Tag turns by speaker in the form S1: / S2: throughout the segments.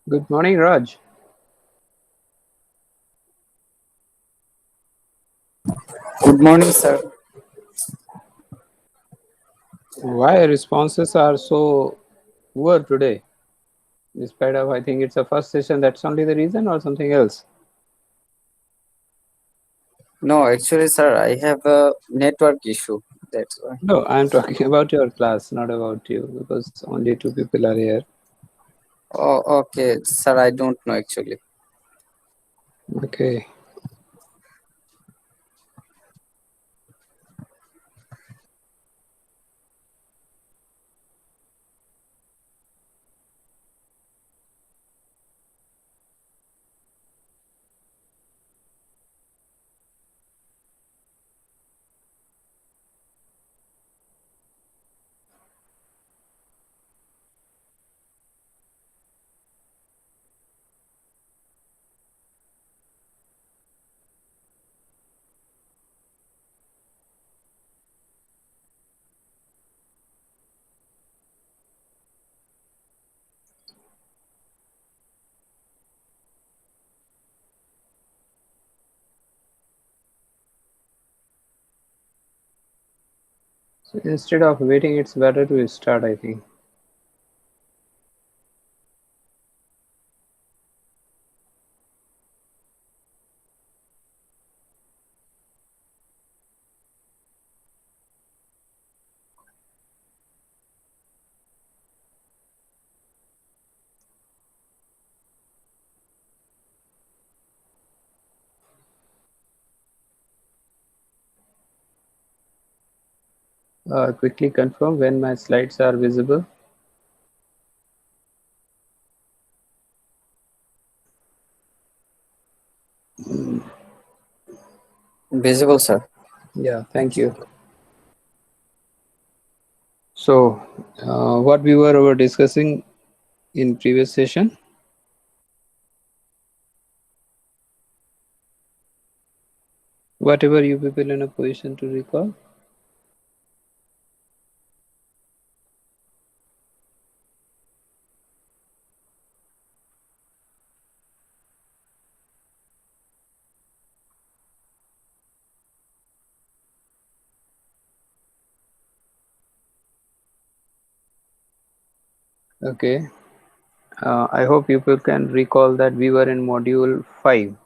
S1: Good morning, Raj.
S2: Good morning, sir.
S1: Why responses are so poor today? Despite of, I think it's a first session. That's only the reason, or something else?
S2: No, actually, sir, I have a network issue. That's why.
S1: No, I'm talking about your class, not about you, because only two people are here.
S2: Oh, okay, sir, I don't know actually.
S1: Okay. So instead of waiting, it's better to start, I think. Quickly confirm when my slides are visible.
S2: Visible, sir.
S1: Yeah, thank you. So, what we were discussing in previous session, whatever you people in a position to recall. Okay. I hope people can recall that we were in module 5.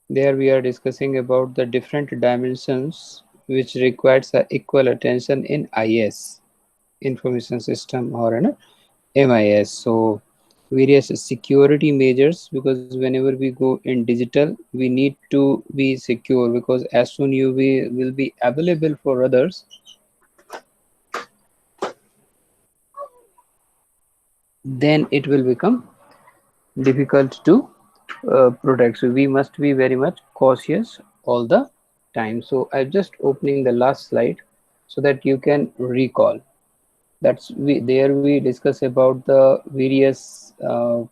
S1: There we are discussing about the different dimensions which requires a equal attention in IS, information system, or in a MIS. So various security measures, because whenever we go in digital, we need to be secure, because as soon you will be available for others, then it will become difficult to protect. So we must be very much cautious all the time. So I'm just opening the last slide so that you can recall. That's we discuss about the various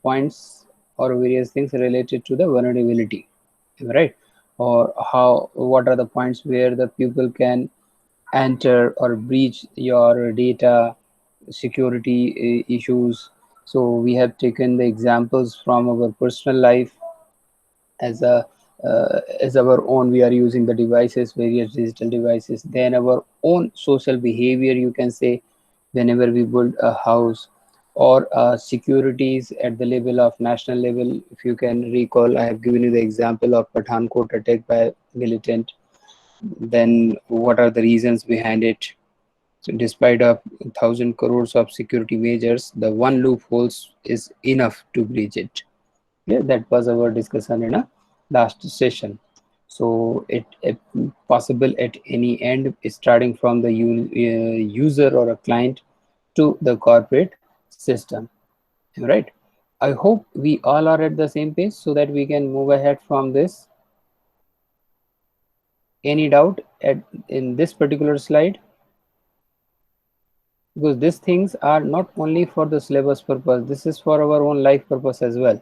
S1: points or various things related to the vulnerability, right? Or how, what are the points where the people can enter or breach your data, security issues. So we have taken the examples from our personal life as a as our own. We are using the devices, various digital devices. Then our own social behavior, you can say, whenever we build a house, or securities at the level of national level. If you can recall, I have given you the example of Pathankot attack by militant. Then what are the reasons behind it? So despite of 1,000 crores of security measures, the one loopholes is enough to breach it. Yeah, that was our discussion in a last session. So it possible at any end, starting from the user or a client to the corporate system, right? I hope we all are at the same page so that we can move ahead from this. Any doubt in this particular slide, because these things are not only for the syllabus purpose, this is for our own life purpose as well.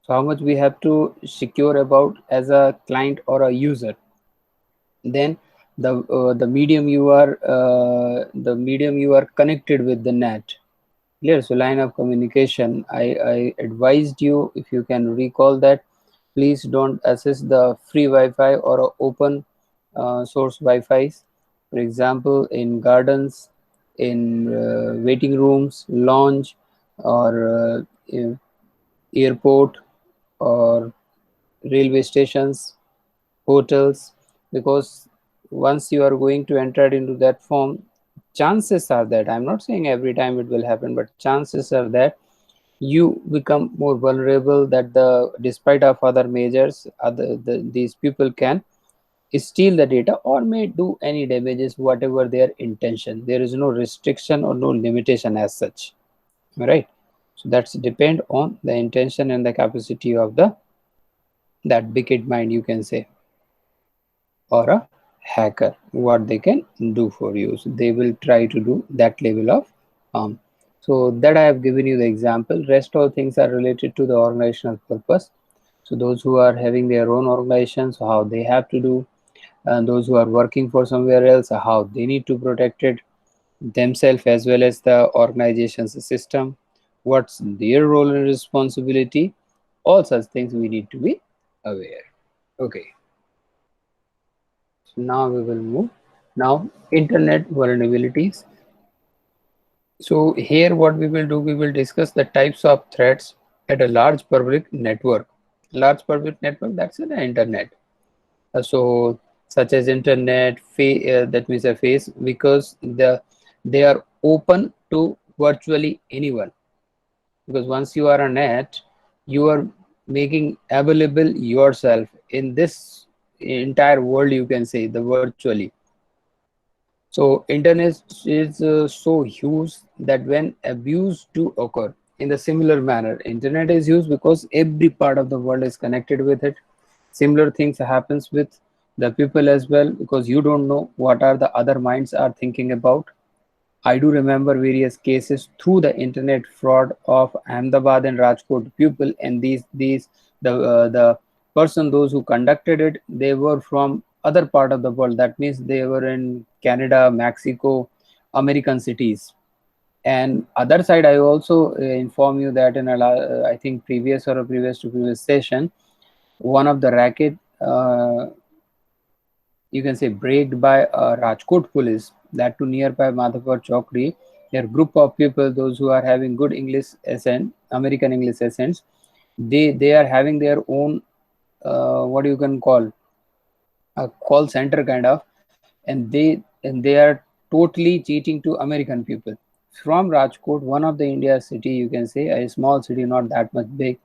S1: So how much we have to secure about as a client or a user. Then the medium you are connected with the net. Clear? So line of communication. I advised you, if you can recall that, please don't access the free Wi-Fi or open source Wi-Fi's. For example, in gardens, in waiting rooms, lounge, or airport, or railway stations, hotels, because once you are going to enter into that form, chances are that, I'm not saying every time it will happen, but chances are that you become more vulnerable, that despite of other measures, these people can steal the data or may do any damages, whatever their intention. There is no restriction or no limitation as such, right? So that's depend on the intention and the capacity of the that wicked mind, you can say, or a hacker, what they can do for you. So they will try to do that level of harm. So that I have given you the example. Rest all things are related to the organizational purpose. So those who are having their own organizations, how they have to do, and those who are working for somewhere else, how they need to protect it themselves as well as the organization's system, what's their role and responsibility. All such things we need to be aware. Okay. So now we will move. Now, internet vulnerabilities. So here what we will do, we will discuss the types of threats at a large public network. Large public network, that's the internet. So such as internet, that means a face, because they are open to virtually anyone. Because once you are a net, you are making available yourself in this entire world, you can say, the virtually. So internet is so huge that when abuse to occur in the similar manner, internet is used because every part of the world is connected with it. Similar things happens with the people as well, because you don't know what are the other minds are thinking about. I do remember various cases through the internet fraud of Ahmedabad and Rajkot people, and the person, those who conducted it, they were from other part of the world. That means they were in Canada, Mexico, American cities. And other side, I also inform you that in I think previous or a previous to previous session, one of the racket, you can say, breaked by Rajkot police, that to nearby Madhapur Chowkri. There are group of people, those who are having good English accent, American English accents. They are having their own what you can call a call center kind of, and they are totally cheating to American people from Rajkot, one of the India city, you can say, a small city, not that much big.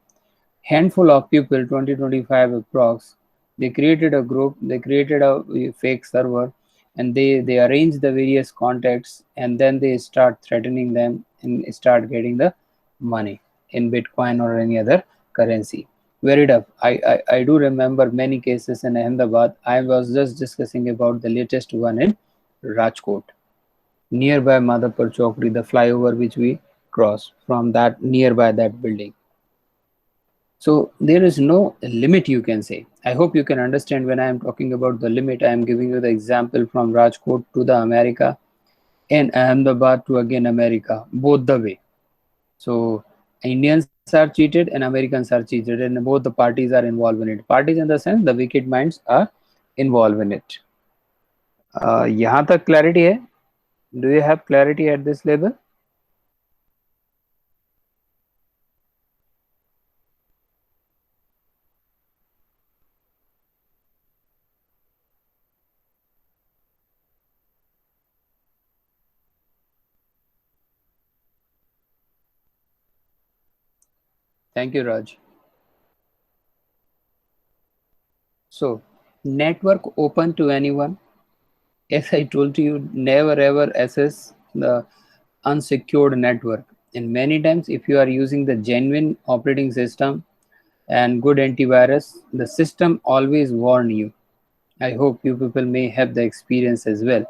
S1: Handful of people, 20-25 approx, they created a group, they created a fake server, and they arrange the various contacts, and then they start threatening them and start getting the money in Bitcoin or any other currency. Very tough. I do remember many cases in Ahmedabad. I was just discussing about the latest one in Rajkot, nearby Madhapur Chowkri, the flyover which we cross from that nearby that building. So there is no limit, you can say. I hope you can understand when I am talking about the limit. I am giving you the example from Rajkot to the America and Ahmedabad to again America, both the way. So Indians are cheated and Americans are cheated, and both the parties are involved in it. Parties in the sense the wicked minds are involved in it. यहाँ तक clarity है? Do you have clarity at this level? Thank you, Raj. So, network open to anyone. As I told you, never ever access the unsecured network. And many times, if you are using the genuine operating system and good antivirus, the system always warn you. I hope you people may have the experience as well.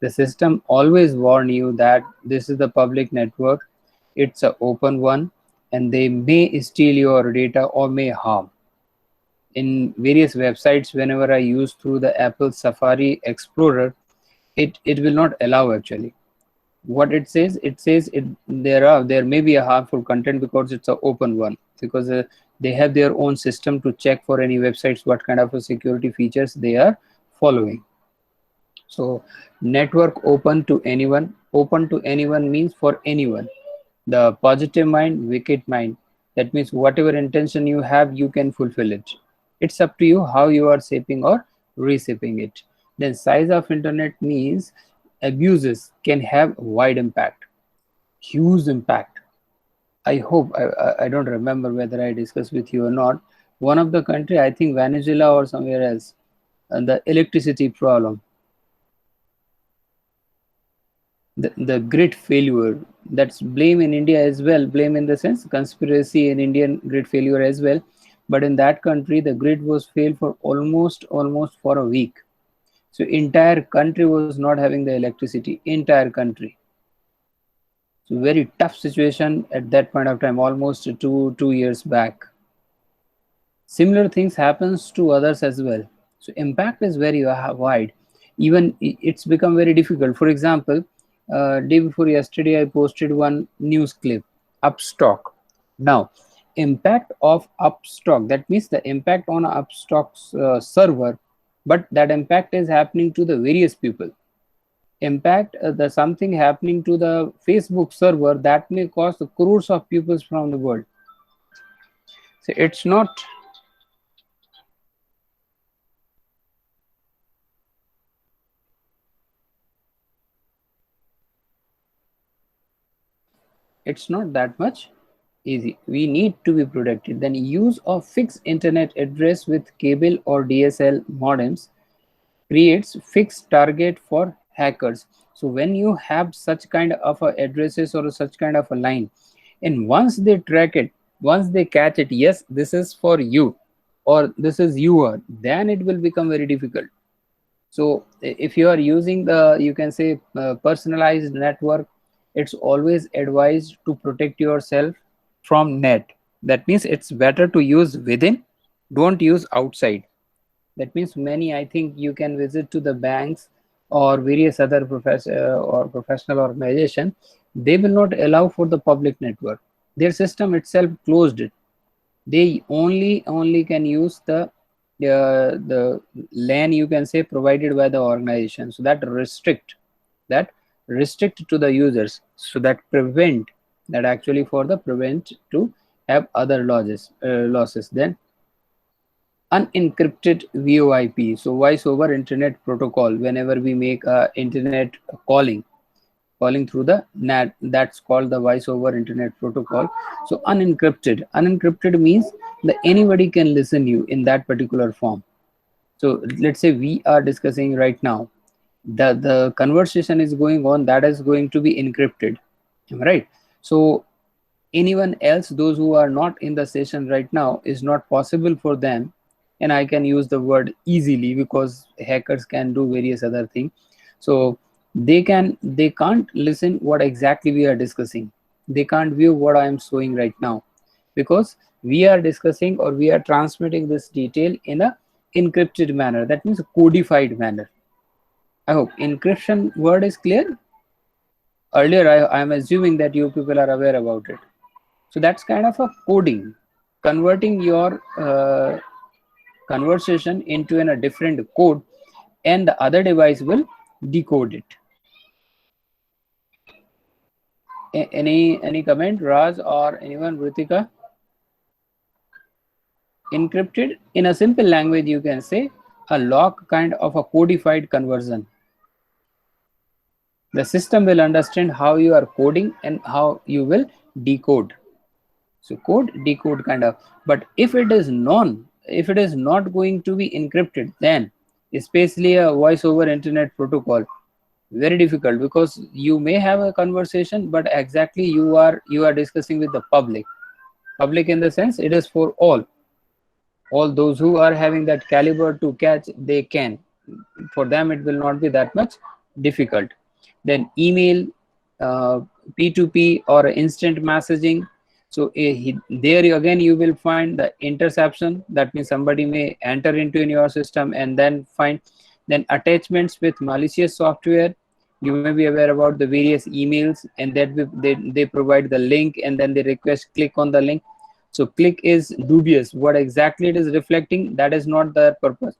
S1: The system always warn you that this is the public network, it's an open one, and they may steal your data or may harm. In various websites, whenever I use through the Apple Safari Explorer, it will not allow actually. What it says there may be a harmful content because it's an open one, because they have their own system to check for any websites what kind of a security features they are following. So network open to anyone means for anyone. The positive mind, wicked mind. That means whatever intention you have, you can fulfill it. It's up to you how you are shaping or reshaping it. Then size of internet means abuses can have wide impact, huge impact. I hope I don't remember whether I discussed with you or not. One of the country, I think Venezuela or somewhere else, and the electricity problem, the grid failure, that's blame in India as well, blame in the sense conspiracy in Indian grid failure as well. But in that country the grid was failed for almost for a week. So entire country was not having the electricity, entire country. So very tough situation at that point of time, almost 2 years back. Similar things happens to others as well. So impact is very wide. Even it's become very difficult. For example, day before yesterday I posted one news clip, Upstock. Now impact of Upstock, that means the impact on Upstock's server, but that impact is happening to the various people. Impact the something happening to the Facebook server that may cost crores of people from the world. So it's not that much easy. We need to be protected. Then use of fixed internet address with cable or DSL modems creates fixed target for hackers. So when you have such kind of addresses or such kind of a line, and once they track it, once they catch it, yes, this is for you or this is you, then it will become very difficult. So if you are using the, you can say, personalized network, it's always advised to protect yourself from net. That means it's better to use within, don't use outside. That means many, I think you can visit to the banks or various other or professional organization, they will not allow for the public network. Their system itself closed it. They only can use the LAN, you can say, provided by the organization. So that restrict to the users, so that prevent, that actually for the prevent to have other losses. Then unencrypted VoIP, so voice over internet protocol. Whenever we make internet calling through the NAT, that's called the voice over internet protocol. So unencrypted means that anybody can listen you in that particular form. So let's say we are discussing right now, the conversation is going on, that is going to be encrypted, right? So anyone else, those who are not in the session right now, is not possible for them, and I can use the word easily because hackers can do various other things. So they can't listen what exactly we are discussing. They can't view what I am showing right now, because we are discussing or we are transmitting this detail in a encrypted manner, that means a codified manner. I hope encryption word is clear. Earlier I am assuming that you people are aware about it. So that's kind of a coding, converting your conversation into a different code, and the other device will decode it. Any comment, Raj or anyone, Ritika? Encrypted in a simple language, you can say a lock, kind of a codified conversion. The system will understand how you are coding and how you will decode. So code, decode kind of. But if it is not going to be encrypted, then especially a voice over internet protocol, very difficult, because you may have a conversation, but exactly you are discussing with the public in the sense it is for all those who are having that caliber to catch, they can. for them it will not be that much difficult. Then email, uh, P2P or instant messaging. So there again you will find the interception. That means somebody may enter into in your system and then find. Then attachments with malicious software. You may be aware about the various emails, and that they provide the link and then they request click on the link. So click is dubious. What exactly it is reflecting, that is not the purpose.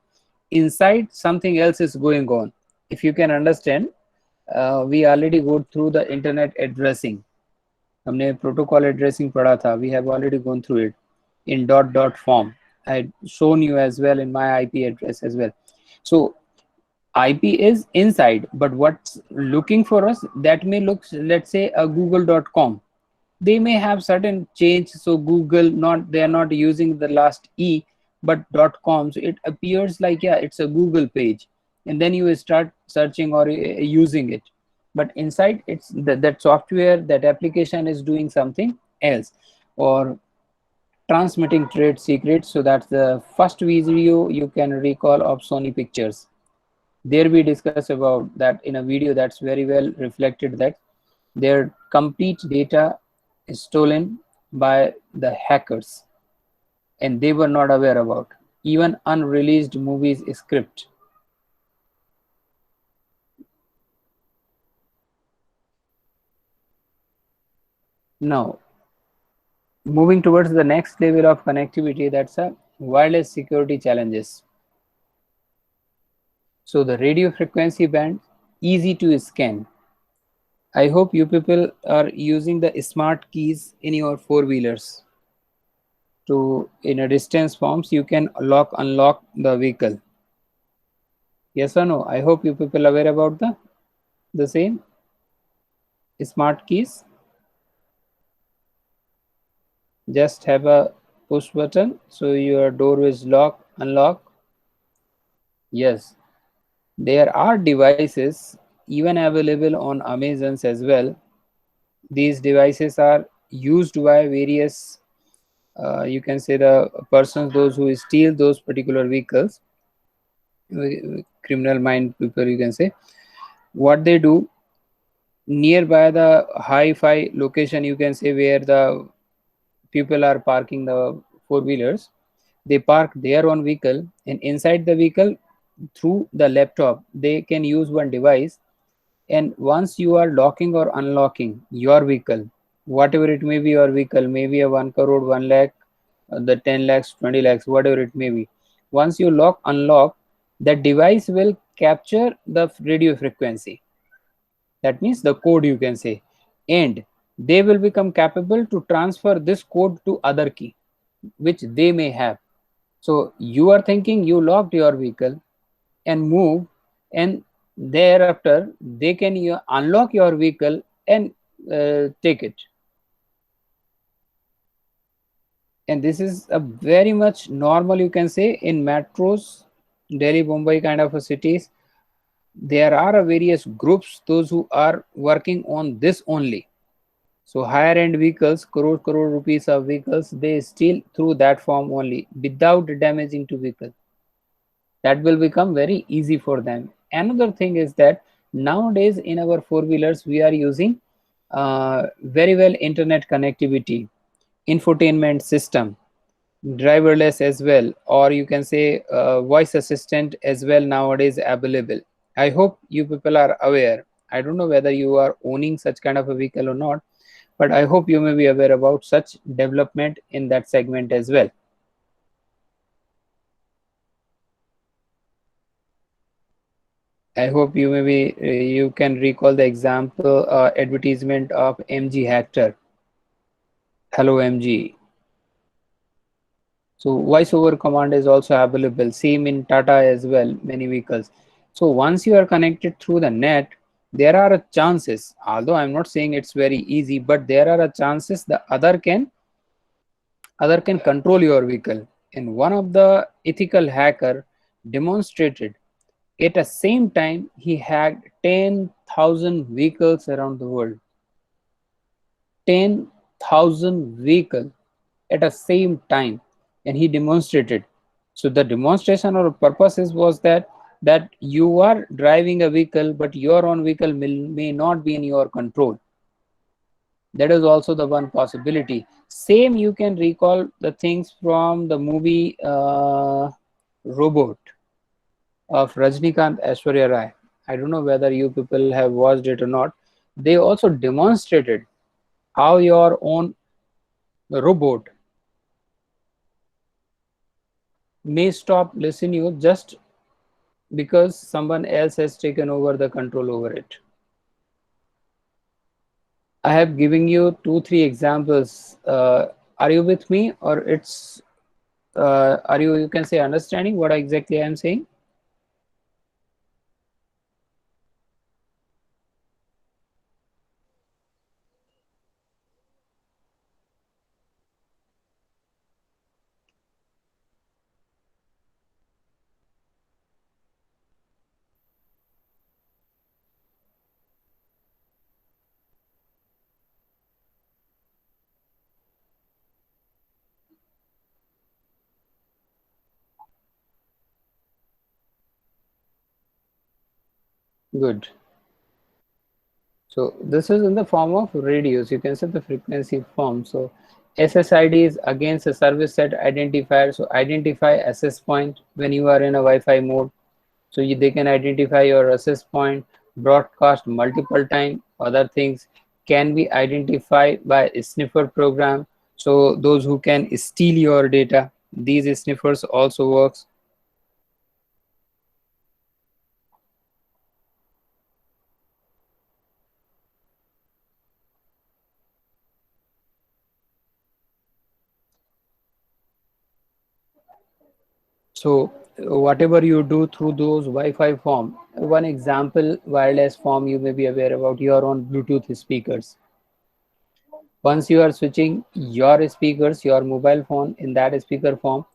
S1: Inside something else is going on. If you can understand, we already go through the internet addressing. हमने protocol addressing पढ़ा था. We have already gone through it in dot form. I had shown you as well in my IP address as well. So IP is inside, but what's looking for us, that may look, let's say, a google.com. They may have certain change, so Google, not, they are not using the last E but .com, so it appears like, yeah, it's a Google page, and then you start searching or using it, but inside it's that software, that application is doing something else, or transmitting trade secrets. So that's the first video you can recall of Sony Pictures. There we discuss about that in a video that's very well reflected, that their complete data is stolen by the hackers and they were not aware about. Even unreleased movies script. Now, moving towards the next level of connectivity, that's a wireless security challenges. So the radio frequency band, easy to scan. I hope you people are using the smart keys in your four-wheelers. To in a distance forms, you can lock unlock the vehicle. Yes or no? I hope you people are aware about the same smart keys. Just have a push button, so your door is lock, unlock. Yes, there are devices even available on Amazons as well. These devices are used by various, you can say, the persons, those who steal those particular vehicles, criminal mind people, you can say. What they do, nearby the hi-fi location, you can say, where the people are parking the four-wheelers, they park their own vehicle, and inside the vehicle, through the laptop, they can use one device. And once you are locking or unlocking your vehicle, whatever it may be, your vehicle maybe a 1 crore, 1 lakh, the 10 lakhs, 20 lakhs, whatever it may be, once you lock unlock, the device will capture the radio frequency. That means the code, you can say, and they will become capable to transfer this code to other key which they may have. So you are thinking you locked your vehicle and move, and thereafter they can unlock your vehicle and take it. And this is a very much normal, you can say, in metros, Delhi, Mumbai kind of a cities. There are various groups, those who are working on this only. So higher end vehicles, crore rupees of vehicles, they steal through that form only without damaging to vehicle. That will become very easy for them. Another thing is that nowadays in our four-wheelers, we are using very well internet connectivity, infotainment system, driverless as well, or you can say voice assistant as well nowadays available. I hope you people are aware. I don't know whether you are owning such kind of a vehicle or not, but I hope you may be aware about such development in that segment as well. I hope you maybe you can recall the example advertisement of MG Hector. Hello MG. So voice over command is also available. Same in Tata as well, many vehicles. So once you are connected through the net, there are chances, although I'm not saying it's very easy, but there are chances the other can control your vehicle. And one of the ethical hacker demonstrated at the same time he hacked 10,000 vehicles around the world. 10,000 vehicles at the same time, and he demonstrated. So the demonstration or purposes was that that you are driving a vehicle, but your own vehicle may not be in your control. That is also the one possibility. Same, you can recall the things from the movie Robot of Rajnikant, Aishwarya Rai. I don't know whether you people have watched it or not. They also demonstrated how your own robot may stop listening you just because someone else has taken over the control over it. I have given you 2 3 examples. Are you with me, or it's are you can say understanding what exactly I am saying? Good. So this is in the form of radios. You can set the frequency form. So SSID is against a service set identifier. So identify access point when you are in a Wi-Fi mode. So they can identify your access point, broadcast multiple time. Other things can be identified by a sniffer program. So those who can steal your data, these sniffers also works. So whatever you do through those Wi-Fi form, one example wireless form you may be aware about your own Bluetooth speakers. Once you are switching your speakers, your mobile phone in that speaker form,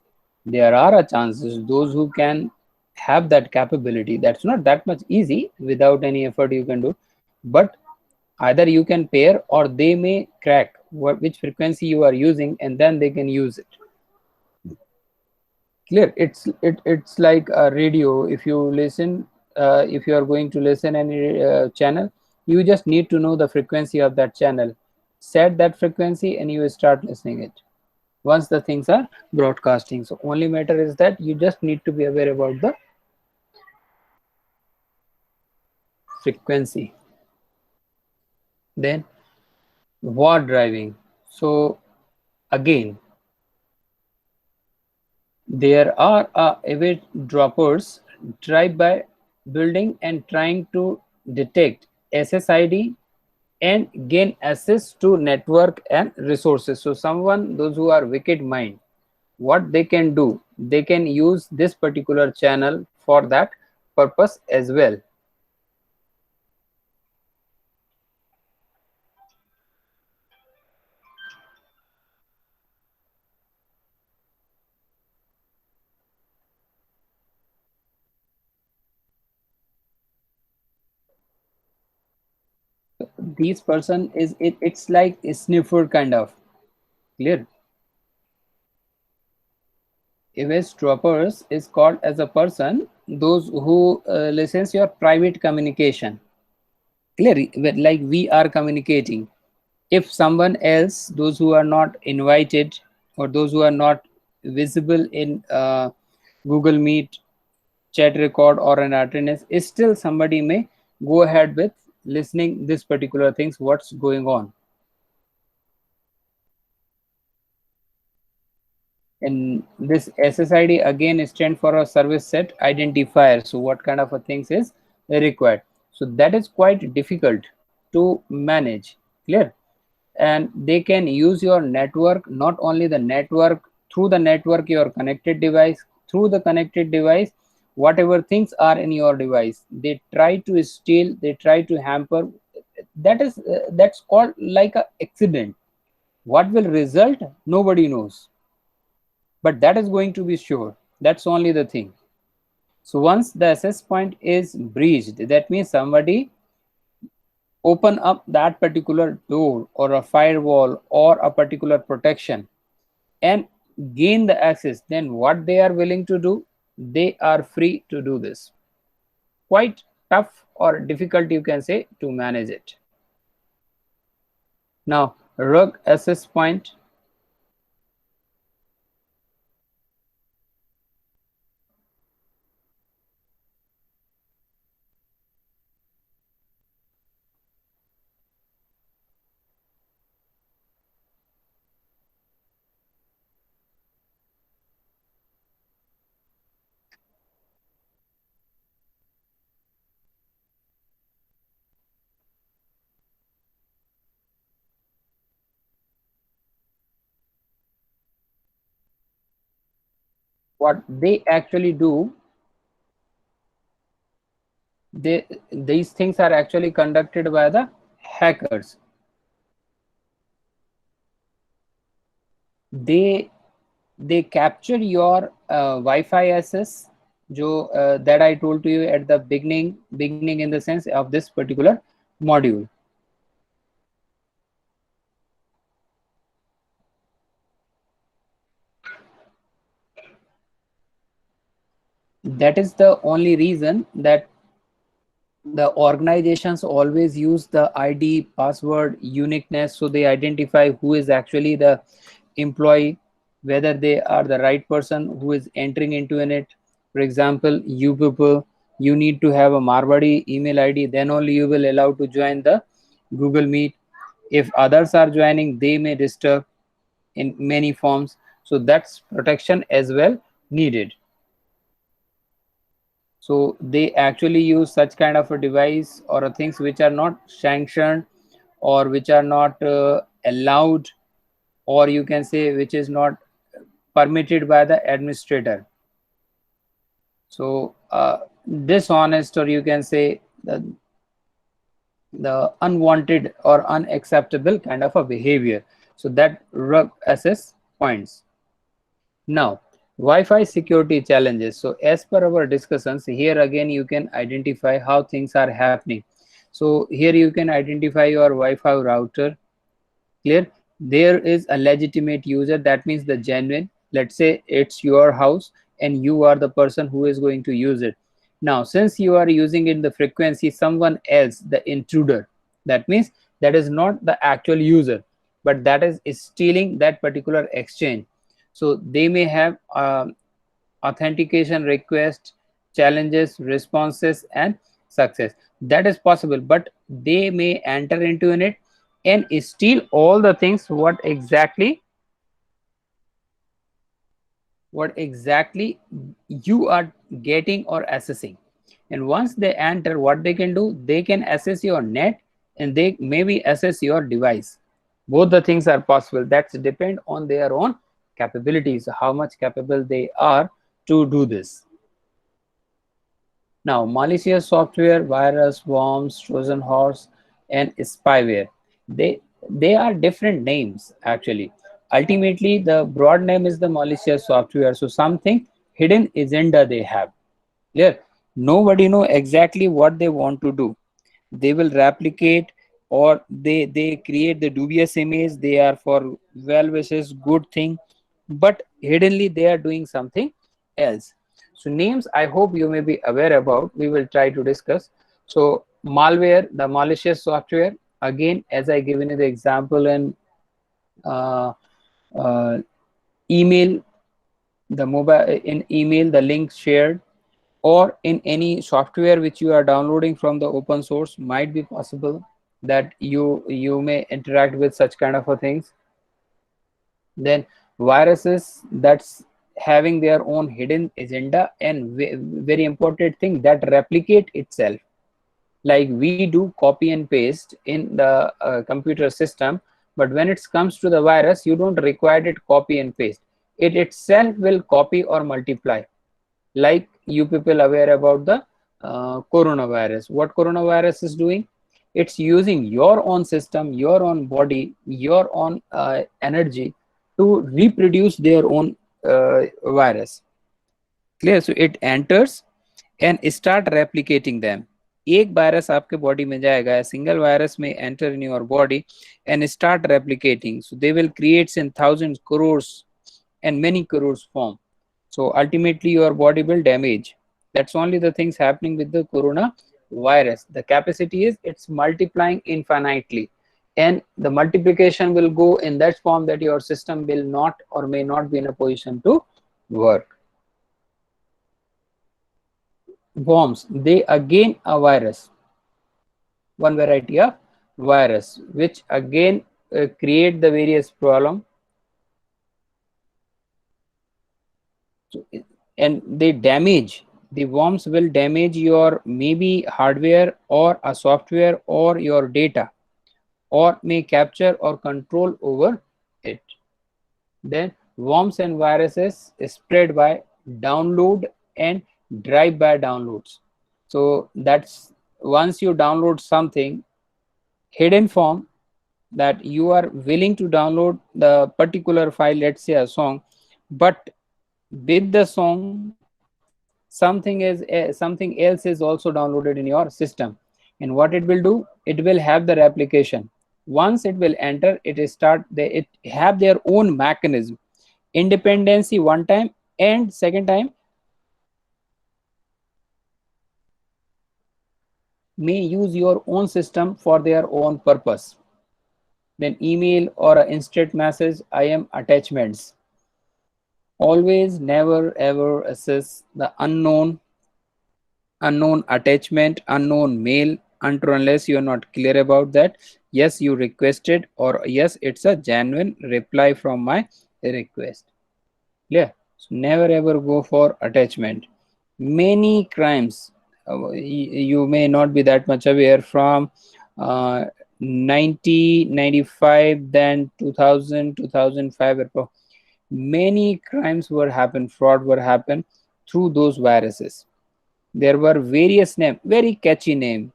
S1: there are a chances those who can have that capability. That's not that much easy without any effort you can do, but either you can pair or they may crack which frequency you are using, and then they can use it. Clear? It's like a radio. If you listen, if you are going to listen any channel, you just need to know the frequency of that channel, set that frequency, and you start listening it once the things are broadcasting. So only matter is that you just need to be aware about the frequency. Then war driving. So again, there are avid droppers drive by building and trying to detect SSID and gain access to network and resources. So someone, those who are wicked mind, what they can do, they can use this particular channel for that purpose as well. These person is it's like a sniffer kind of. Clear? Eavesdroppers is called as a person those who listens your private communication. Clear? Like we are communicating. If someone else, those who are not invited or those who are not visible in Google Meet, chat record or an attendance, is still somebody may go ahead with listening this particular things what's going on. And this SSID again stand for a service set identifier. So what kind of a things is required? So that is quite difficult to manage. Clear? And they can use your network, not only the network, through the network your connected device, through the connected device, whatever things are in your device, they try to steal, they try to hamper. That is that's called like a accident. What will result, nobody knows, but that is going to be sure. That's only the thing. So once the access point is breached, that means somebody open up that particular door or a firewall or a particular protection and gain the access, then what they are willing to do, they are free to do this. quite tough or difficult, you can say, to manage it. Now, rug access point. What they actually do, these things are actually conducted by the hackers. They capture your Wi-Fi access, that I told to you at the beginning in the sense of this particular module. That is the only reason that the organizations always use the ID, password, uniqueness, so they identify who is actually the employee, whether they are the right person who is entering into it. For example, you people, you need to have a Marwadi email ID, then only you will allow to join the Google Meet. If others are joining, they may disturb in many forms. So that's protection as well needed. So they actually use such kind of a device or things which are not sanctioned, or which are not allowed, or you can say which is not permitted by the administrator. So dishonest, or you can say the unwanted or unacceptable kind of a behavior. So that rug access points. Now, Wi-Fi security challenges. So as per our discussions, here again you can identify how things are happening. So here you can identify your Wi-Fi router. Clear? There is a legitimate user, that means the genuine. Let's say it's your house and you are the person who is going to use it. Now, since you are using it in the frequency, someone else, the intruder, that means that is not the actual user, but that is stealing that particular exchange. So they may have authentication requests, challenges, responses, and success. That is possible, but they may enter into it and steal all the things what exactly you are getting or assessing. And once they enter, what they can do, they can assess your net, and they maybe assess your device. Both the things are possible. That's depend on their own capabilities, how much capable they are to do this. Now, malicious software, virus, worms, Trojan horse, and spyware, they are different names actually. Ultimately, the broad name is the malicious software. So something hidden agenda they have. Clear? Nobody know exactly what they want to do. They will replicate, or they create the dubious image. They are for well wishes, good thing, but hiddenly they are doing something else. So names I hope you may be aware about, we will try to discuss. So malware, the malicious software, again as I given you the example in uh, uh, email, the mobile, in email the link shared, or in any software which you are downloading from the open source, might be possible that you may interact with such kind of a things. Then viruses, that's having their own hidden agenda, and very important thing, that replicate itself. Like we do copy and paste in the computer system, but when it comes to the virus, you don't require it copy and paste. It itself will copy or multiply. Like you people aware about the coronavirus. What coronavirus is doing, it's using your own system, your own body, your own energy to reproduce their own virus. Clear? So it enters and start replicating them. एक virus आपके body में जाएगा, single virus में enter in your body and start replicating. So they will create in thousands, crores, and many crores form. So ultimately your body will damage. That's only the things happening with the corona virus. The capacity is it's multiplying infinitely, and the multiplication will go in that form that your system will not or may not be in a position to work. Worms, they again a virus, one variety of virus, which again create the various problem. So, and they damage, the worms will damage your maybe hardware or a software or your data, or may capture or control over it. Then worms and viruses spread by download and drive by downloads. So that's once you download something hidden form, that you are willing to download the particular file, let's say a song, but with the song something else is also downloaded in your system. And what it will do, it will have the replication. Once it will enter, it have their own mechanism, independency one time, and second time may use your own system for their own purpose. Then email or a instant message, I am attachments. Always never ever access the unknown attachment, unknown mail, until unless you are not clear about that. Yes, you requested, or yes, it's a genuine reply from my request. Clear? So never ever go for attachment. Many crimes, you may not be that much aware from 1995, then 2000, 2005. Many crimes were happened, fraud were happened through those viruses. There were various name, very catchy name,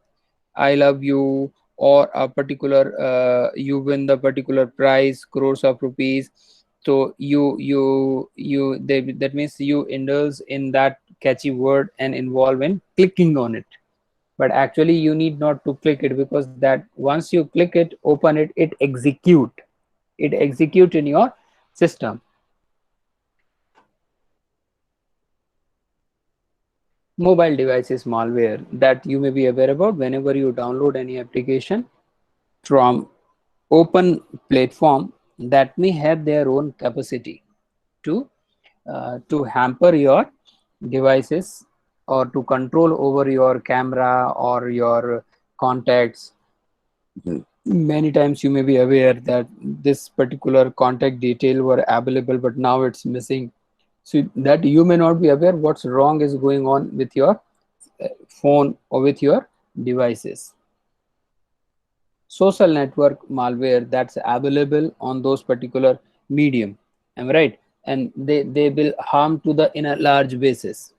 S1: I love you, or a particular you win the particular prize, crores of rupees. So that means you indulge in that catchy word and involve in clicking on it. But actually you need not to click it, because that once you click it, open it, it execute in your system. Mobile devices malware, that you may be aware about. Whenever you download any application from open platform, that may have their own capacity to hamper your devices, or to control over your camera or your contacts. Many times you may be aware that this particular contact detail were available, but now it's missing. So that you may not be aware what's wrong is going on with your phone or with your devices. Social network malware, that's available on those particular medium, am I right? And they will harm to the in a large basis,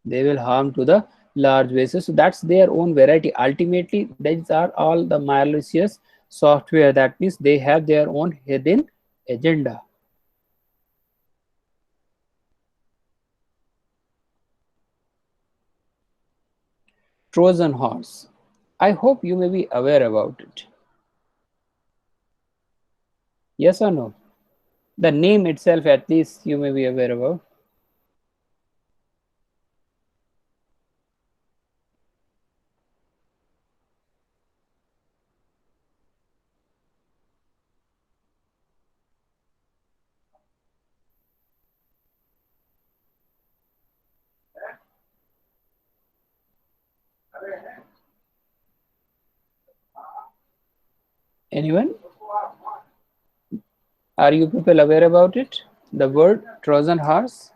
S1: they will harm to the large basis. So that's their own variety. Ultimately these are all the malicious software, that means they have their own hidden agenda. Trojan horse, I hope you may be aware about it. Yes or no? The name itself at least you may be aware about. Anyone? Are you people aware about it? The word Trojan horse?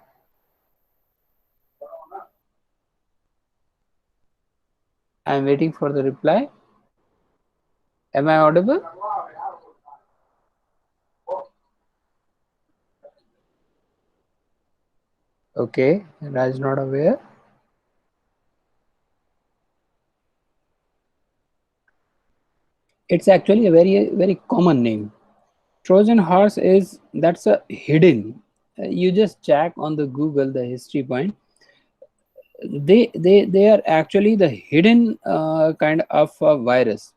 S1: I am waiting for the reply. Am I audible? Okay, Raj not aware. It's actually a very common name. Trojan horse is, that's a hidden. You just check on the Google the history point. They are actually the hidden kind of a virus.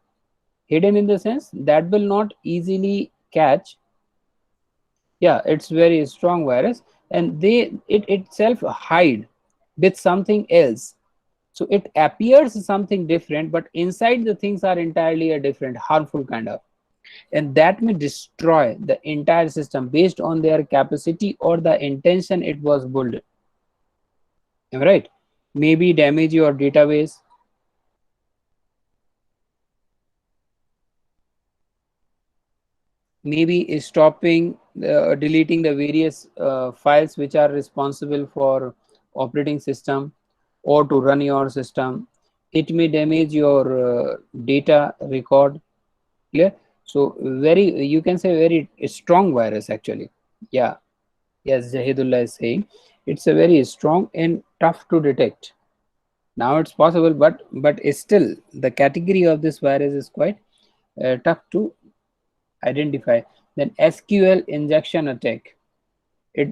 S1: Hidden in the sense that will not easily catch. Yeah, it's very strong virus, and it itself hide. with something else. So it appears something different, but inside the things are entirely a different, harmful kind of. And that may destroy the entire system based on their capacity or the intention it was built. Am I right? Maybe damage your database, maybe stopping deleting the various files which are responsible for operating system or to run your system. It may damage your data record. Clear? So very, you can say very strong virus actually. Yeah, yes, Jahidullah is saying it's a very strong and tough to detect. Now it's possible, but still the category of this virus is quite tough to identify. Then SQL injection attack.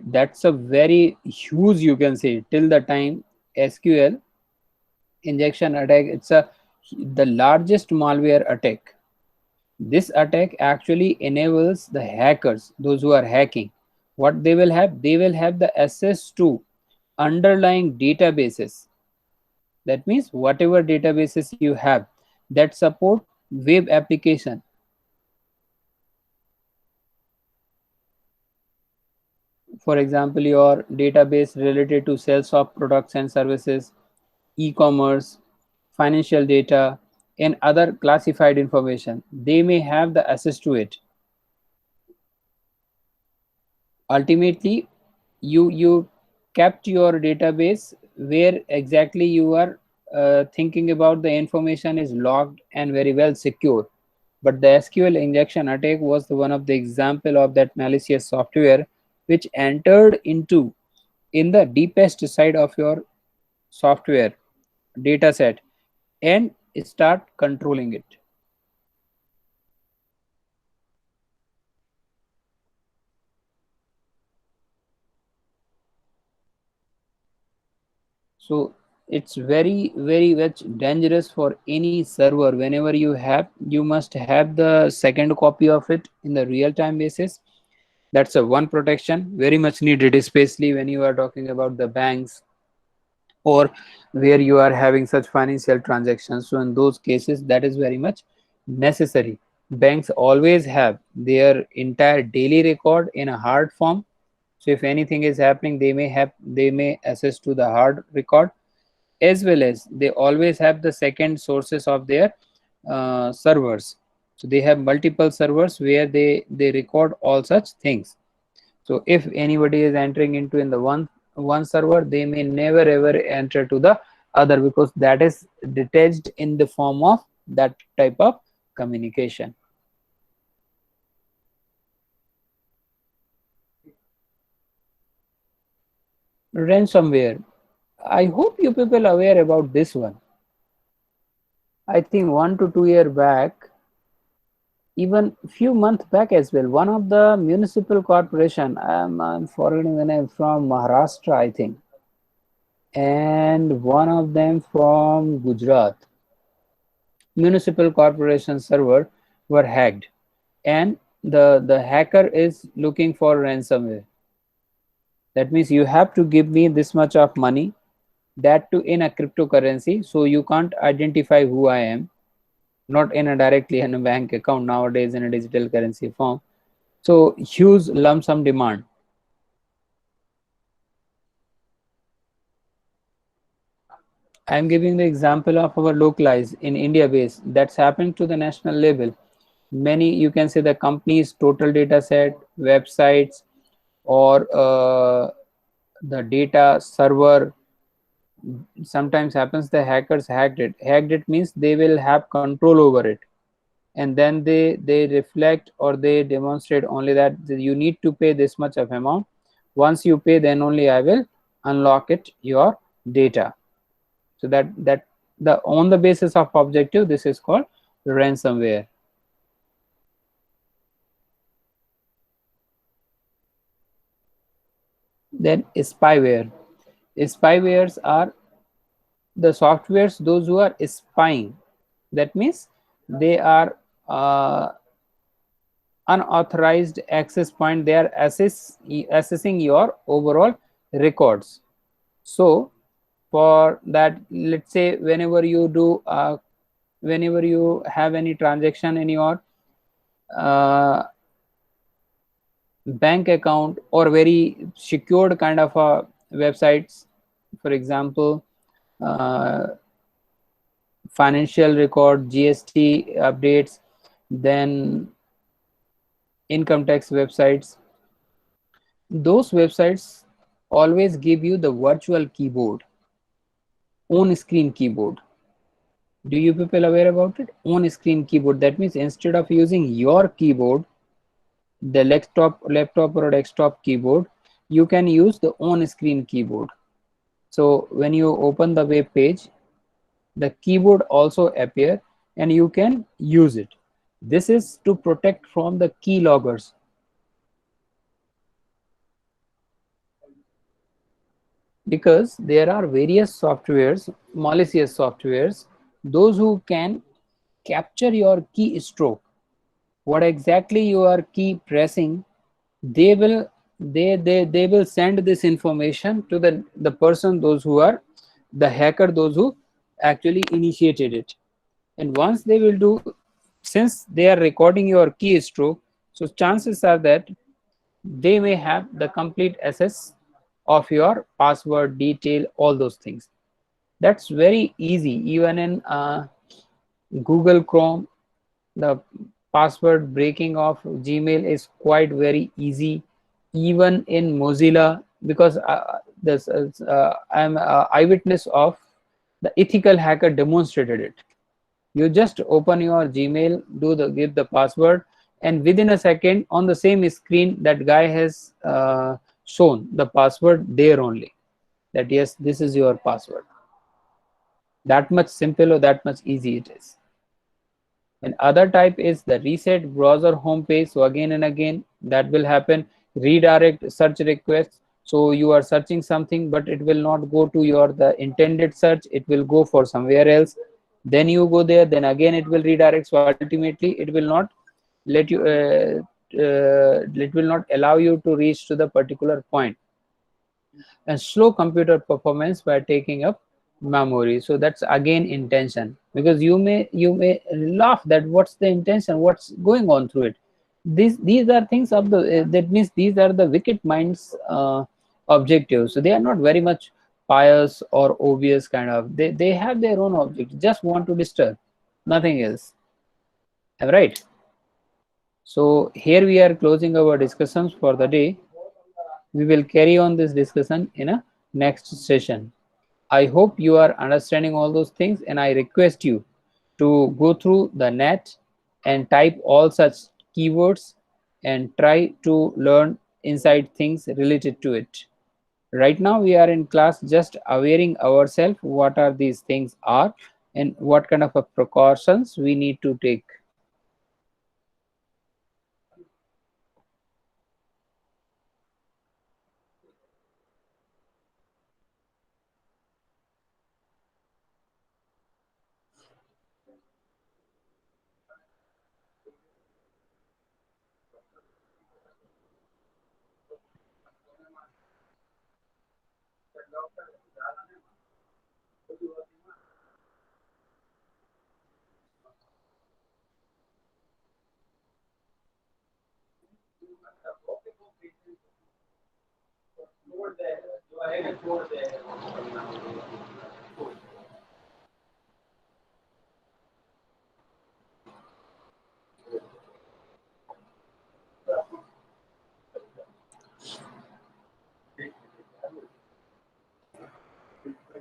S1: That's a very huge, you can say, till the time SQL injection attack. It's a the largest malware attack. This attack actually enables the hackers, those who are hacking, what they will have, they will have the access to underlying databases. That means whatever databases you have that support web application. For example, your database related to sales of products and services, e-commerce, financial data, and other classified information. They may have the access to it. Ultimately, you kept your database where exactly you are thinking about the information is logged and very well secure. But the SQL injection attack was one of the example of that malicious software which entered into in the deepest side of your software data set and start controlling it. So it's very much dangerous for any server. Whenever you have, you must have the second copy of it in the real time basis. That's a one protection very much needed, especially when you are talking about the banks or where you are having such financial transactions. So in those cases, that is very much necessary. Banks always have their entire daily record in a hard form. So if anything is happening, they may access to the hard record, as well as they always have the second sources of their servers. So they have multiple servers where they record all such things. So if anybody is entering into in the one server, they may never ever enter to the other, because that is detached in the form of that type of communication. Ransomware, I hope you people are aware about this one. I think 1 to 2 year back, even few months back as well, one of the municipal corporation, I'm forgetting the name, from Maharashtra I think, and one of them from Gujarat, municipal corporation server were hacked, and the hacker is looking for ransomware. That means you have to give me this much of money, that too in a cryptocurrency, so you can't identify who I am, not in a directly in a bank account, nowadays in a digital currency form. So huge lump sum demand. I am giving the example of our localized in India base that's happened to the national level. Many, you can say, the company's total data set, websites, or the data server. Sometimes happens the hackers hacked it. Hacked it means they will have control over it, and then they reflect or they demonstrate only that you need to pay this much of amount. Once you pay, then only I will unlock it your data. So that the on the basis of objective, this is called ransomware. Then spyware. Spywares are the softwares those who are spying. That means they are unauthorized access point. They are assessing your overall records. So For that, let's say whenever you have any transaction in your uh, bank account or very secured kind of websites, for example, uh, financial record, GST updates, then income tax websites, those websites always give you the virtual keyboard, on screen keyboard. Do you people aware about it? On screen keyboard, that means instead of using your keyboard, the laptop or desktop keyboard, you can use the on screen keyboard. So when you open the web page, the keyboard also appear and you can use it. This is to protect from the keyloggers. Because there are various softwares, malicious softwares, those who can capture your keystroke, what exactly you are key pressing. They will they they, they will send this information to the person, those who are the hacker, those who actually initiated it. And once they will do, since they are recording your keystroke, so chances are that they may have the complete access of your password detail, all those things. That's very easy. Even in Google Chrome, the password breaking of Gmail is quite very easy. Even in Mozilla, because this I'm eyewitness of the ethical hacker demonstrated it. You just open your Gmail, give the password, and within a second on the same screen that guy has shown the password there only, that yes, this is your password. That much simple or that much easy it is. And other type is the reset browser homepage. So again and again that will happen. Redirect search requests. So you are searching something, but it will not go to your the intended search. It will go for somewhere else. Then you go there. Then again it will redirect. So ultimately it will not let you. It will not allow you to reach to the particular point. And slow computer performance by taking up memory. So that's again intention, because you may laugh that what's the intention, what's going on through it. These are things of the that means these are the wicked minds objectives. So they are not very much pious or obvious kind of, they have their own object, just want to disturb, nothing else. Am I right? So here we are closing our discussions for the day. We will carry on this discussion in a next session. I hope you are understanding all those things, and I request you to go through the net and type all such keywords and try to learn inside things related to it. Right now we are in class just awareing ourselves what are these things are and what kind of a precautions we need to take.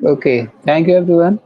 S1: Okay, thank you everyone.